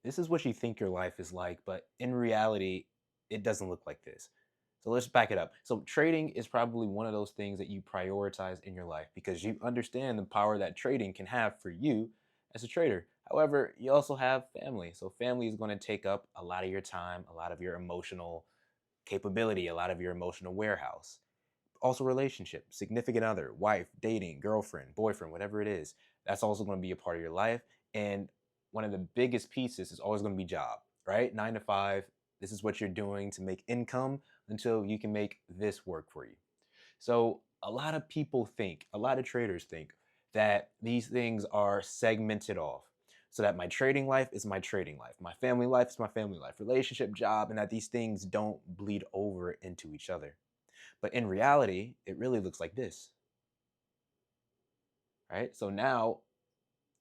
This is what you think your life is like, but in reality, it doesn't look like this. So let's back it up. So trading is probably one of those things that you prioritize in your life because you understand the power that trading can have for you as a trader. However, you also have family. So family is going to take up a lot of your time, a lot of your emotional capability, a lot of your emotional warehouse. Also relationship, significant other, wife, dating, girlfriend, boyfriend, whatever it is. That's also going to be a part of your life. And one of the biggest pieces is always going to be job, right? 9 to 5. This is what you're doing to make income until you can make this work for you. So a lot of people think, a lot of traders think that these things are segmented off. So that my trading life is my trading life, my family life is my family life, relationship, job, and that these things don't bleed over into each other. But in reality, it really looks like this, right? So now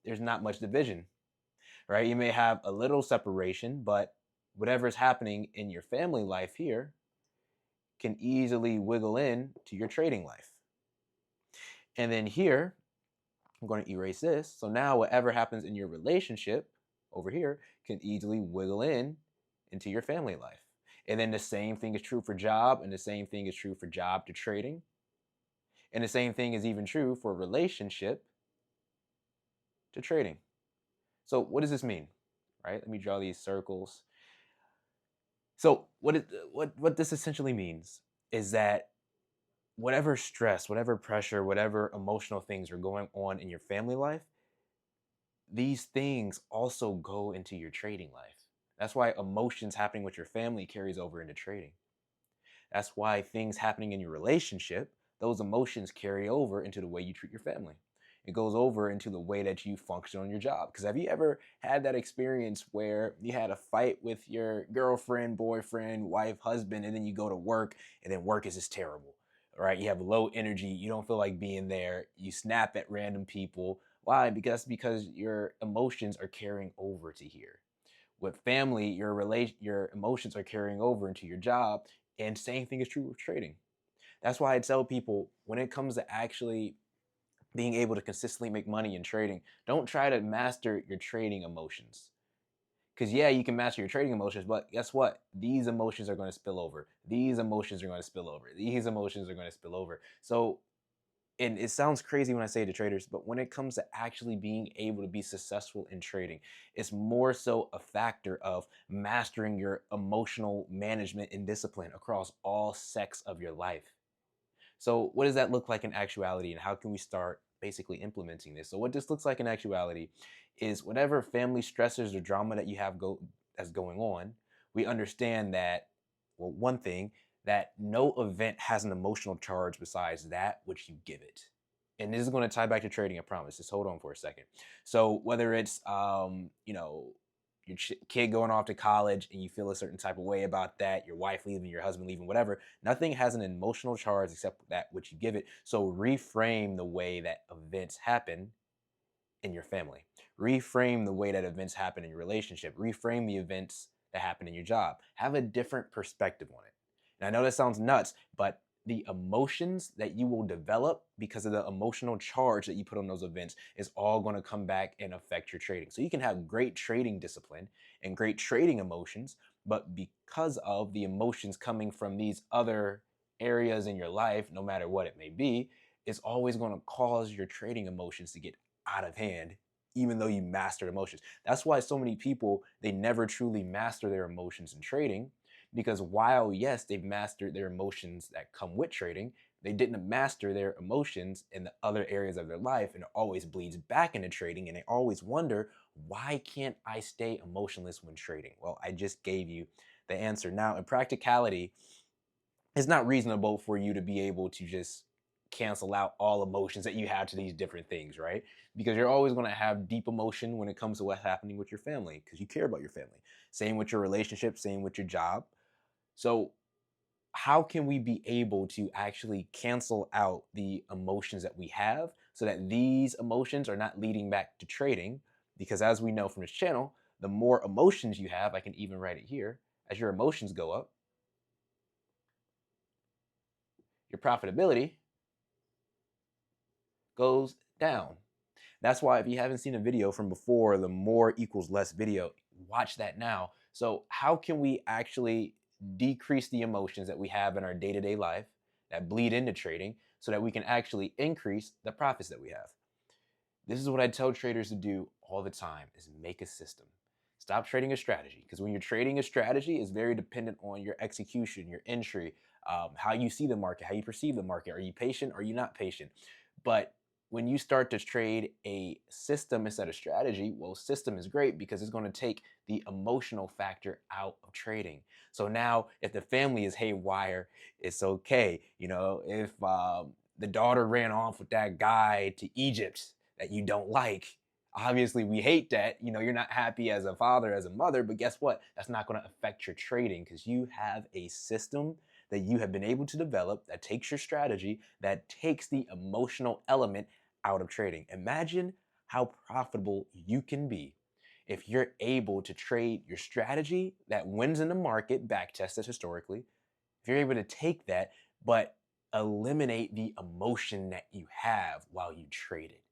there's not much division, right? You may have a little separation, but whatever is happening in your family life here can easily wiggle in to your trading life. And then here, I'm going to erase this. So now whatever happens in your relationship over here can easily wiggle in into your family life. And then the same thing is true for job, and the same thing is true for job to trading. And the same thing is even true for relationship to trading. So what does this mean? Right? Let me draw these circles. So what this essentially means is that whatever stress, whatever pressure, whatever emotional things are going on in your family life, these things also go into your trading life. That's why emotions happening with your family carries over into trading. That's why things happening in your relationship, those emotions carry over into the way you treat your family. It goes over into the way that you function on your job. Because have you ever had that experience where you had a fight with your girlfriend, boyfriend, wife, husband, and then you go to work and then work is just terrible, right? You have low energy. You don't feel like being there. You snap at random people. Why? Because your emotions are carrying over to here. With family, your emotions are carrying over into your job, and same thing is true with trading. That's why I tell people when it comes to actually being able to consistently make money in trading, don't try to master your trading emotions. Because, yeah, you can master your trading emotions, but guess what? These emotions are going to spill over. These emotions are going to spill over. These emotions are going to spill over. So, and it sounds crazy when I say it to traders, but when it comes to actually being able to be successful in trading, it's more so a factor of mastering your emotional management and discipline across all sects of your life. So, what does that look like in actuality, and how can we start basically implementing this? So, what this looks like in actuality is whatever family stressors or drama that you have that's going on, we understand that, well, one thing, that no event has an emotional charge besides that which you give it. And this is going to tie back to trading, I promise. Just hold on for a second. So whether it's your kid going off to college and you feel a certain type of way about that, your wife leaving, your husband leaving, whatever, nothing has an emotional charge except that which you give it. So reframe the way that events happen in your family. Reframe the way that events happen in your relationship. Reframe the events that happen in your job. Have a different perspective on it. And I know that sounds nuts, but the emotions that you will develop because of the emotional charge that you put on those events is all going to come back and affect your trading. So you can have great trading discipline and great trading emotions, but because of the emotions coming from these other areas in your life, no matter what it may be, it's always going to cause your trading emotions to get out of hand even though you mastered emotions. That's why so many people, they never truly master their emotions in trading, because while yes, they've mastered their emotions that come with trading, they didn't master their emotions in the other areas of their life, and it always bleeds back into trading, and they always wonder, why can't I stay emotionless when trading? Well, I just gave you the answer. Now, in practicality, it's not reasonable for you to be able to just cancel out all emotions that you have to these different things, right? Because you're always going to have deep emotion when it comes to what's happening with your family because you care about your family. Same with your relationship, same with your job. So, how can we be able to actually cancel out the emotions that we have so that these emotions are not leading back to trading? Because as we know from this channel, the more emotions you have, I can even write it here, as your emotions go up, your profitability goes down. That's why if you haven't seen a video from before, the more equals less video, watch that now. So, how can we actually decrease the emotions that we have in our day to day life that bleed into trading so that we can actually increase the profits that we have? This is what I tell traders to do all the time is make a system. Stop trading a strategy because when you're trading a strategy, it's very dependent on your execution, your entry, how you see the market, how you perceive the market. Are you patient? Are you not patient? But when you start to trade a system instead of strategy, well, system is great because it's going to take the emotional factor out of trading. So now, if the family is haywire, it's okay. If the daughter ran off with that guy to Egypt that you don't like, obviously we hate that. You're not happy as a father, as a mother, but guess what? That's not going to affect your trading because you have a system that you have been able to develop that takes your strategy, that takes the emotional element out of trading. Imagine how profitable you can be if you're able to trade your strategy that wins in the market, back tested historically. If you're able to take that, but eliminate the emotion that you have while you trade it.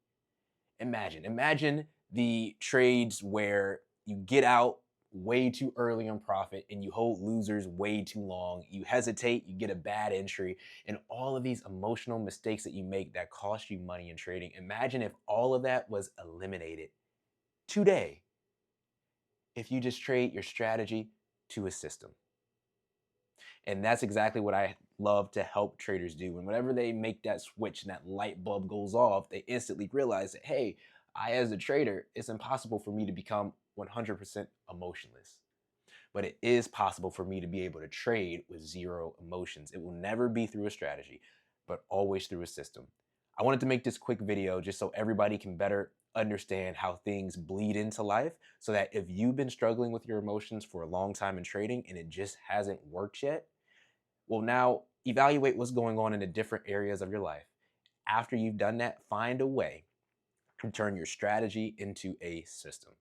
Imagine the trades where you get out way too early on profit and you hold losers way too long. You hesitate, you get a bad entry, and all of these emotional mistakes that you make that cost you money in trading. Imagine if all of that was eliminated today if you just trade your strategy to a system. And that's exactly what I love to help traders do. And whenever they make that switch and that light bulb goes off, they instantly realize that, hey, as a trader, it's impossible for me to become 100% emotionless. But it is possible for me to be able to trade with zero emotions. It will never be through a strategy, but always through a system. I wanted to make this quick video just so everybody can better understand how things bleed into life so that if you've been struggling with your emotions for a long time in trading and it just hasn't worked yet, well, now evaluate what's going on in the different areas of your life. After you've done that, find a way to turn your strategy into a system.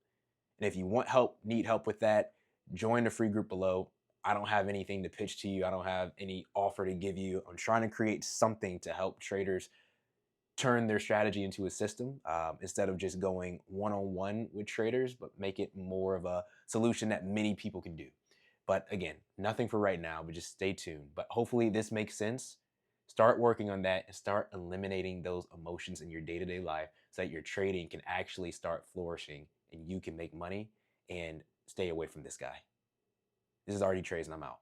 And if you want help, need help with that, join the free group below. I don't have anything to pitch to you. I don't have any offer to give you. I'm trying to create something to help traders turn their strategy into a system instead of just going one-on-one with traders, but make it more of a solution that many people can do. But again, nothing for right now, but just stay tuned. But hopefully this makes sense. Start working on that and start eliminating those emotions in your day-to-day life so that your trading can actually start flourishing and you can make money and stay away from this guy. This is RD Trades and I'm out.